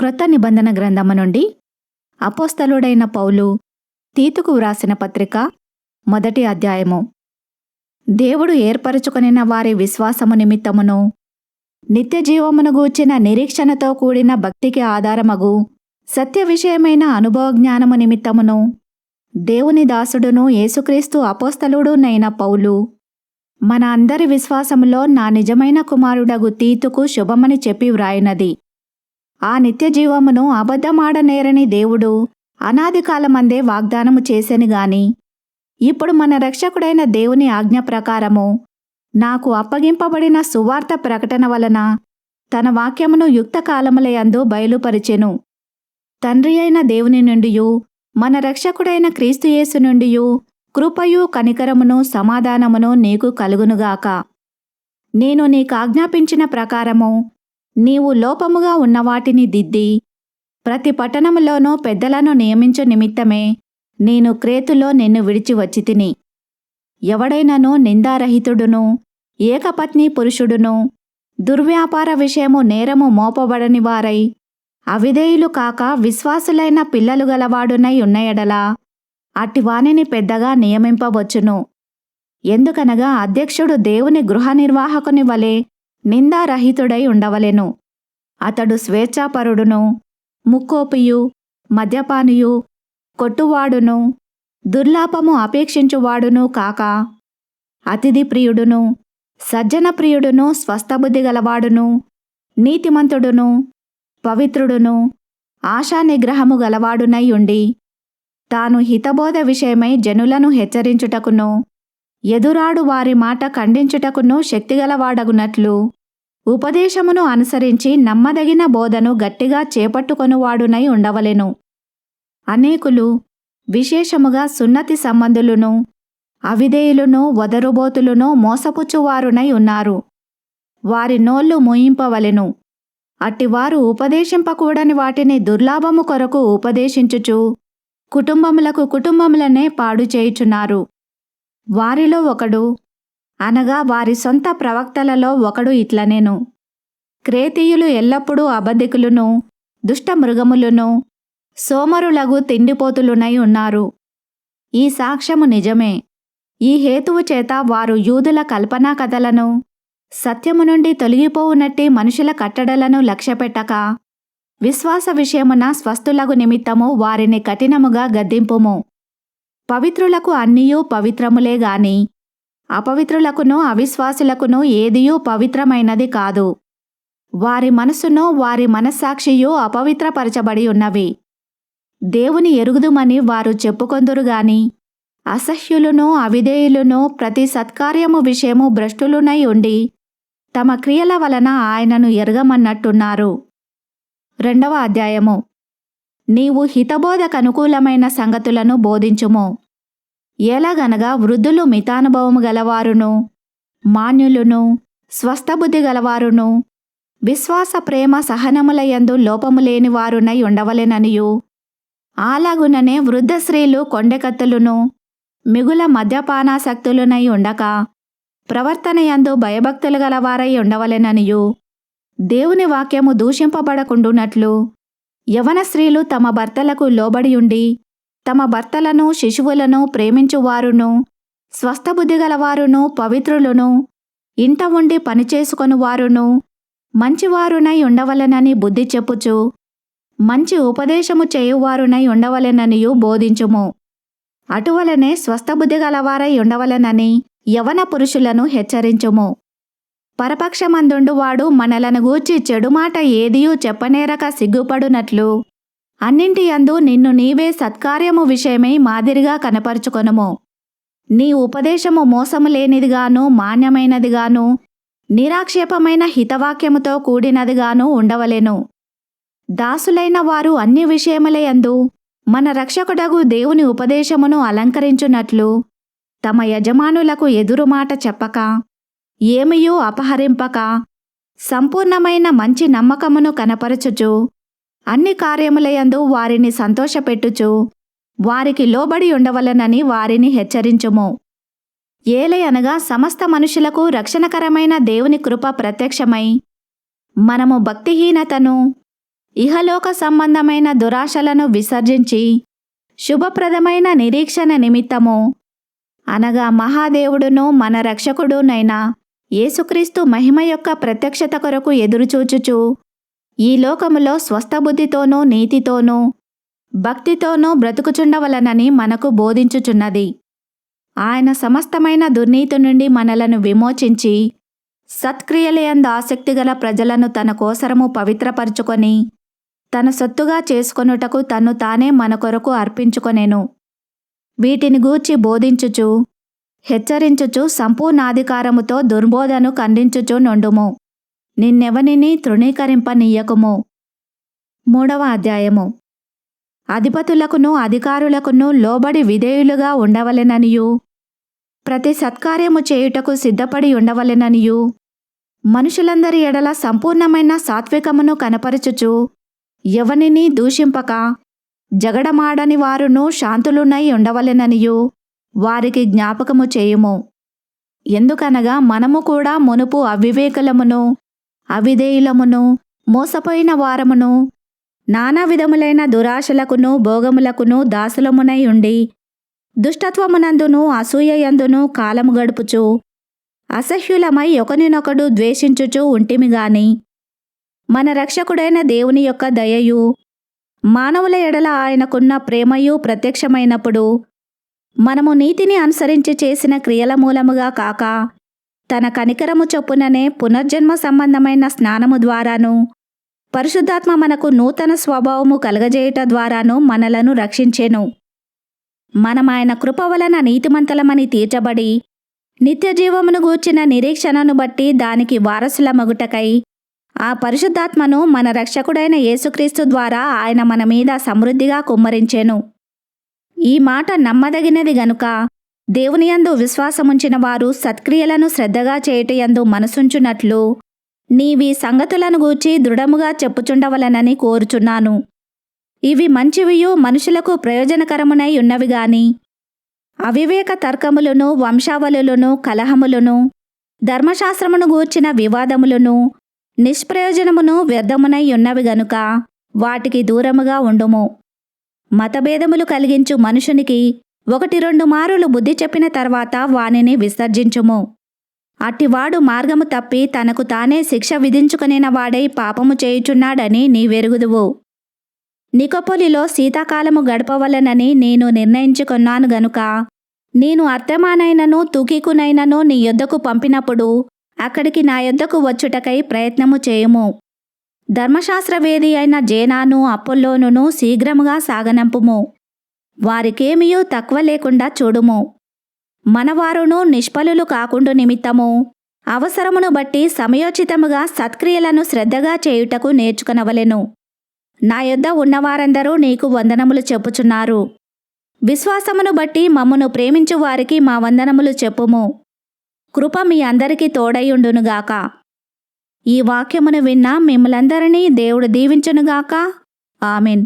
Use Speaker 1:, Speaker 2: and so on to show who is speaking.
Speaker 1: క్రొత్త నిబంధన గ్రంథము నుండి అపోస్తలుడైన పౌలు తీతుకు వ్రాసిన పత్రిక 1వ అధ్యాయము. దేవుడు ఏర్పరచుకొనిన వారి విశ్వాసము నిమిత్తమును నిత్యజీవమును గూర్చిన నిరీక్షణతో కూడిన భక్తికి ఆధారమగు సత్య విషయమైన అనుభవ జ్ఞానము నిమిత్తమును దేవుని దాసుడును యేసుక్రీస్తు అపోస్తలుడునైన పౌలు మన అందరి విశ్వాసములో నా నిజమైన కుమారుడగు తీతుకు శుభమని చెప్పి వ్రాయినది. ఆ నిత్యజీవమును అబద్ధమాడనేరని దేవుడు అనాది కాలమందే వాగ్దానము చేసెను గాని ఇప్పుడు మన రక్షకుడైన దేవుని ఆజ్ఞ ప్రకారము నాకు అప్పగింపబడిన సువార్త ప్రకటన వలన తన వాక్యమును యుక్త కాలములయందు బయలుపరిచెను. తండ్రి అయిన దేవుని నుండియు మన రక్షకుడైన క్రీస్తు యేసు నుండియు కృపయు కనికరమును సమాధానమును నీకు కలుగునుగాక. నేను నీకాజ్ఞాపించిన ప్రకారము నీవు లోపముగా ఉన్నవాటిని దిద్ది ప్రతి పట్టణములోనూ పెద్దలను నియమించు నిమిత్తమే నేను క్రేతులో నిన్ను విడిచి వచ్చి తిని. ఎవడైనను నిందారహితుడును ఏకపత్ని పురుషుడును దుర్వ్యాపార విషయము నేరము మోపబడని వారై అవిధేయులు కాక విశ్వాసులైన పిల్లలు గలవాడునై ఉన్న ఎడల అట్టివానిని పెద్దగా నియమింపవచ్చును. ఎందుకనగా అధ్యక్షుడు దేవుని గృహ నిర్వాహకుని వలె నిందారహితుడై ఉండవలెను. అతడు స్వేచ్ఛాపరుడును ముక్కోపియు మద్యపానియు కొట్టువాడును దుర్లాభము అపేక్షించువాడును కాక అతిథి ప్రియుడును సజ్జన ప్రియుడును స్వస్థబుద్ధి గలవాడును నీతిమంతుడును పవిత్రుడును ఆశా నిగ్రహము గలవాడునై ఉండి తాను హితబోధ విషయమై జనులను హెచ్చరించుటకును ఎదురాడు వారి మాట ఖండించుటకును శక్తిగలవాడగునట్లు ఉపదేశమును అనుసరించి నమ్మదగిన బోధను గట్టిగా చేపట్టుకొనువాడునై ఉండవలెను. అనేకులు విశేషముగా సున్నతి సంబంధులును అవిధేయులును వదరుబోతులును మోసపుచ్చువారునై ఉన్నారు. వారి నోళ్లు మూయింపవలెను. అట్టివారు ఉపదేశింపకూడని వాటిని దుర్లాభము కొరకు ఉపదేశించుచు కుటుంబములనే పాడు చేయుచున్నారు. వారిలో ఒకడు అనగా వారి సొంత ప్రవక్తలలో ఒకడు ఇట్లనేను. క్రేతీయులు ఎల్లప్పుడూ అబద్ధికులును దుష్టమృగములును సోమరులగు తిండిపోతులునై ఉన్నారు. ఈ సాక్ష్యము నిజమే. ఈ హేతువు చేత వారు యూదుల కల్పనా కథలను సత్యము నుండి తొలగిపోవునట్టి మనుషుల కట్టడలను లక్ష్యపెట్టక విశ్వాస విషయమున స్వస్థులగు నిమిత్తము వారిని కఠినముగా గద్దింపుము. పవిత్రులకు అన్నియూ పవిత్రములే గాని అపవిత్రులకును అవిశ్వాసులకును ఏదియూ పవిత్రమైనది కాదు. వారి మనసును వారి మనస్సాక్షియు అపవిత్రపరచబడి ఉన్నవి. దేవుని ఎరుగుదుమని వారు చెప్పుకొందురు గాని అసహ్యులును అవిధేయులును ప్రతి సత్కార్యము విషయము భ్రష్టులునై ఉండి తమ క్రియల వలన ఆయనను ఎరగమన్నట్టున్నారు. 2వ అధ్యాయము. నీవు హితబోధకనుకూలమైన సంగతులను బోధించుము. ఎలాగనగా వృద్ధులు మితానుభవము గలవారును మాన్యులును స్వస్థబుద్ధి గలవారును విశ్వాస ప్రేమ సహనములయందు లోపము లేని వారునై ఉండవలెననియు అలాగుననే వృద్ధ స్త్రీలు కొండెకత్తులును మిగుల మద్యపానాసక్తులునై ఉండక ప్రవర్తనయందు భయభక్తులు గలవారై ఉండవలెననియు దేవుని వాక్యము దూషింపబడకుండునట్లు యవన స్త్రీలు తమ భర్తలకు లోబడియుండి తమ భర్తలను శిశువులను ప్రేమించువారును స్వస్థబుద్ధి గలవారును పవిత్రులును ఇంట ఉండి పనిచేసుకొనువారును మంచివారునై ఉండవలెనని బుద్ధి చెప్పుచు మంచి ఉపదేశము చేయువారునై ఉండవలెననియు బోధించుము. అటువలనే స్వస్థబుద్ధి గలవారై ఉండవలెనని యవన పురుషులను హెచ్చరించుము. పరపక్షమందుండువాడు మనలను గూర్చి చెడుమాట ఏదియూ చెప్పనేరక సిగ్గుపడునట్లు అన్నింటి యందు నిన్ను నీవే సత్కార్యము విషయమై మాదిరిగా కనపరుచుకొనుము. నీ ఉపదేశము మోసము లేనిదిగాను మాన్యమైనదిగాను నిరాక్షేపమైన హితవాక్యముతో కూడినదిగాను ఉండవలెను. దాసులైన వారు అన్ని విషయములయందు మన రక్షకుడగు దేవుని ఉపదేశమును అలంకరించునట్లు తమ యజమానులకు ఎదురుమాట చెప్పక ఏమియూ అపహరింపక సంపూర్ణమైన మంచి నమ్మకమును కనపరచుచు అన్ని కార్యములయందు వారిని సంతోషపెట్టుచు వారికి లోబడి ఉండవలనని వారిని హెచ్చరించుము. ఏలయనగా సమస్త మనుషులకు రక్షణకరమైన దేవుని కృప ప్రత్యక్షమై మనము భక్తిహీనతను ఇహలోక సంబంధమైన దురాశలను విసర్జించి శుభప్రదమైన నిరీక్షణ నిమిత్తము అనగా మహాదేవుడును మన రక్షకుడునైన యేసుక్రీస్తు మహిమ యొక్క ప్రత్యక్షత కొరకు ఎదురుచూచుచు ఈ లోకములో స్వస్థబుద్ధితోనూ నీతితోనూ భక్తితోనూ బ్రతుకుచుండవలనని మనకు బోధించుచున్నది. ఆయన సమస్తమైన దుర్నీతి నుండి మనలను విమోచించి సత్క్రియలయందు ఆసక్తిగల ప్రజలను తన కోసరము పవిత్రపరచుకొని తన సొత్తుగా చేసుకొనుటకు తన్ను తానే మన కొరకు అర్పించుకొనెను. వీటిని గూర్చి బోధించుచు హెచ్చరించుచు సంపూర్ణాధికారముతో దుర్బోధను ఖండించుచు నుండుము. నిన్నెవనిని తృణీకరింపనీయకుము. 3వ అధ్యాయము. అధిపతులకును అధికారులకును లోబడి విధేయులుగా ఉండవలెననియు ప్రతి సత్కార్యము చేయుటకు సిద్ధపడి ఉండవలెననియు మనుషులందరి ఎడల సంపూర్ణమైన సాత్వికమును కనపరచుచు ఎవనిని దూషింపక జగడమాడని వారును శాంతులునై ఉండవలెననియు వారికి జ్ఞాపకము చేయుము. ఎందుకనగా మనము కూడా మునుపు అవివేకులమును అవిధేయులమును మోసపోయిన వారమును నానా విధములైన దురాశలకును భోగములకును దాసులమునై ఉండి దుష్టత్వమునందును అసూయయందును కాలము గడుపుచు అసహ్యులమై ఒకనినొకడు ద్వేషించుచు ఉంటిమి గాని మన రక్షకుడైన దేవుని యొక్క దయయు మానవుల ఎడల ఆయనకున్న ప్రేమయు ప్రత్యక్షమైనప్పుడు మనము నీతిని అనుసరించి చేసిన క్రియల మూలముగా కాక తన కనికరము చొప్పుననే పునర్జన్మ సంబంధమైన స్నానము ద్వారాను పరిశుద్ధాత్మ మనకు నూతన స్వభావము కలగజేయుట ద్వారాను మనలను రక్షించెను. మనం ఆయన కృప వలన నీతిమంతులమని తీర్చబడి నిత్యజీవమును గూర్చిన నిరీక్షణను బట్టి దానికి వారసులమగుటకై ఆ పరిశుద్ధాత్మను మన రక్షకుడైన యేసుక్రీస్తు ద్వారా ఆయన మన మీద సమృద్ధిగా కుమ్మరించెను. ఈ మాట నమ్మదగినది గనుక దేవునియందు విశ్వాసముంచిన వారు సత్క్రియలను శ్రద్ధగా చేయుటయందు మనసుంచునట్లు నీవీ సంగతులను గూర్చి దృఢముగా చెప్పుచుండవలనని కోరుచున్నాను. ఇవి మంచివియు మనుషులకు ప్రయోజనకరమునై ఉన్నవి గాని అవివేక తర్కములను వంశావళులను కలహములను ధర్మశాస్త్రమును గూర్చిన వివాదములను నిష్ప్రయోజనమును వ్యర్థమునై ఉన్నవి గనుక వాటికి దూరముగా ఉండుము. మతభేదములు కలిగించు మనుషునికి 1-2 మారులు బుద్ధి చెప్పిన తర్వాత వానిని విసర్జించుము. అట్టివాడు మార్గము తప్పి తనకు తానే శిక్ష విధించుకొనిన వాడై పాపము చేయుచున్నాడని నీవెరుగుదువు. నికొపొలిలో శీతాకాలము గడపవలనని నేను నిర్ణయించుకొన్నాను గనుక నేను అర్తెమానైనను తుకికునైనను నీ యొద్దకు పంపినప్పుడు అక్కడికి నా యొద్దకు వచ్చుటకై ప్రయత్నము చేయుము. ధర్మశాస్త్రవేది అయిన జేనాను అప్పొల్లోనును శీఘ్రముగా సాగనంపుము. వారికేమియూ తక్కువ లేకుండా చూడుము. మనవారును నిష్ఫలులు కాకుండు నిమిత్తము అవసరమును బట్టి సమయోచితముగా సత్క్రియలను శ్రద్ధగా చేయుటకు నేర్చుకొనవలెను. నా యొద్ద ఉన్నవారందరూ నీకు వందనములు చెప్పుచున్నారు. విశ్వాసమును బట్టి మమ్మును ప్రేమించు వారికి మా వందనములు చెప్పుము. కృప మీ అందరికీ తోడైయుండునుగాక. ఈ వాక్యమును విన్న మిమ్మలందరినీ దేవుడు దీవించునుగాక. ఆమెన్.